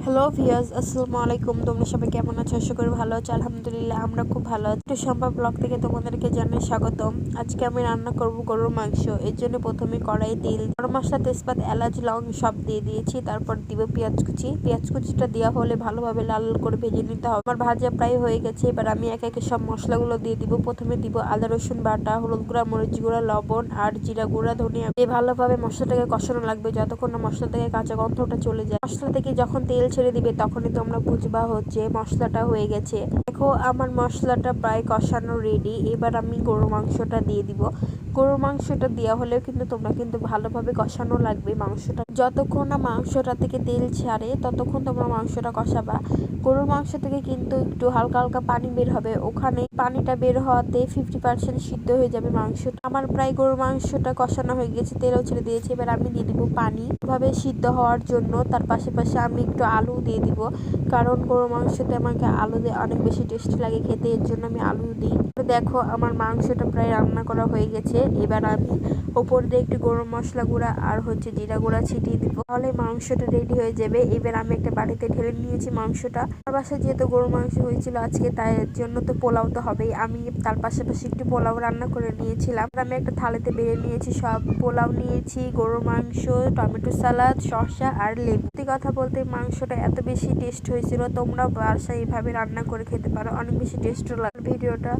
Hello viewers, আসসালামু আলাইকুম। তোমরা সবাই কেমন আছো? আশা করি ভালো আছো। আলহামদুলিল্লাহ আমরা খুব ভালো আছি। একটু সম্ভব ব্লগ থেকে তোমাদেরকে জানাই স্বাগতম। আজকে আমি রান্না করব গরুর মাংস। এর জন্য প্রথমে কড়াই তেল, গরম মশলা, তেজপাত, এলাচ, লং সব দিয়ে দিয়েছি। তারপর দিব পেঁয়াজ কুচি। পেঁয়াজ কুচিটা দেওয়া হলে ভালোভাবে লাল লাল করে ভেজে নিতে হবে। আমার ভাজা প্রায় হয়ে গেছে। এবার আমি একে একে সব মশলাগুলো দিয়ে দিব। প্রথমে দিব আদা রসুন বাটা, হলুদ গুঁড়া, মরিচ গুঁড়া, লবণ আর জিরা গুঁড়া, ধনিয়া দিয়ে ভালোভাবে মশলাটাকে কষানো লাগবে যতক্ষণ না মশলা থেকে কাঁচা গন্ধটা চলে যায়। মশলা থেকে যখন তেল ছেড়ে দিবে তখনই তোমরা বুঝবা হচ্ছে মশলাটা হয়ে গেছে। দেখো আমার মশলাটা প্রায় কষানো রেডি। এবার আমি গরুর মাংসটা দিয়ে দিব। গরুর মাংসটা দেওয়া হলেও কিন্তু তোমরা কিন্তু ভালোভাবে কষানো লাগবে মাংসটা। যতক্ষণ না মাংসটা থেকে তেল ছাড়ে ততক্ষণ তোমরা মাংসটা কষাবা। গরুর মাংস থেকে কিন্তু একটু হালকা হালকা পানি বের হবে, ওখানে পানিটা বের হওয়াতে 50% সিদ্ধ হয়ে যাবে মাংসটা। আমার প্রায় গরুর মাংসটা কষানো হয়ে গেছে, তেলও ছেড়ে দিয়েছে। এবার আমি দিয়ে দিব পানি ভাবে সিদ্ধ হওয়ার জন্য। তার পাশে আমি একটু আলু দিয়ে দিব, কারণ গরুর মাংসতে আমাকে আলু দিয়ে অনেক বেশি টেস্টি লাগে খেতে, এর জন্য আমি আলু দিই। দেখো আমার মাংসটা প্রায় রান্না করা হয়ে গেছে। এবার আমি ওপর দিয়ে একটু গরম মশলা গুঁড়া আর জিরা গুঁড়া ছিটিয়ে দিব, তাহলে মাংসটা রেডি হয়ে যাবে। এবার আমি একটা বাড়িতে ঢেলে নিয়েছি মাংসটা। আমার বাসায় যেহেতু গরুর মাংস হয়েছিল আজকে, তাই জন্য তো পোলাও তো হবেই। আমি তার পাশাপাশি একটু পোলাও রান্না করে নিয়েছিলাম। আমি একটা থালিতে বেড়ে নিয়েছি, সব পোলাও নিয়েছি, গরুর মাংস, টমেটো সালাদ, শসা আর লেবু। সত্যি কথা বলতে মাংসটা এত বেশি টেস্ট হয়েছিল। তোমরা বাসায় এইভাবে রান্না করে খেতে পারো, অনেক বেশি টেস্ট লাগে। ভিডিওটা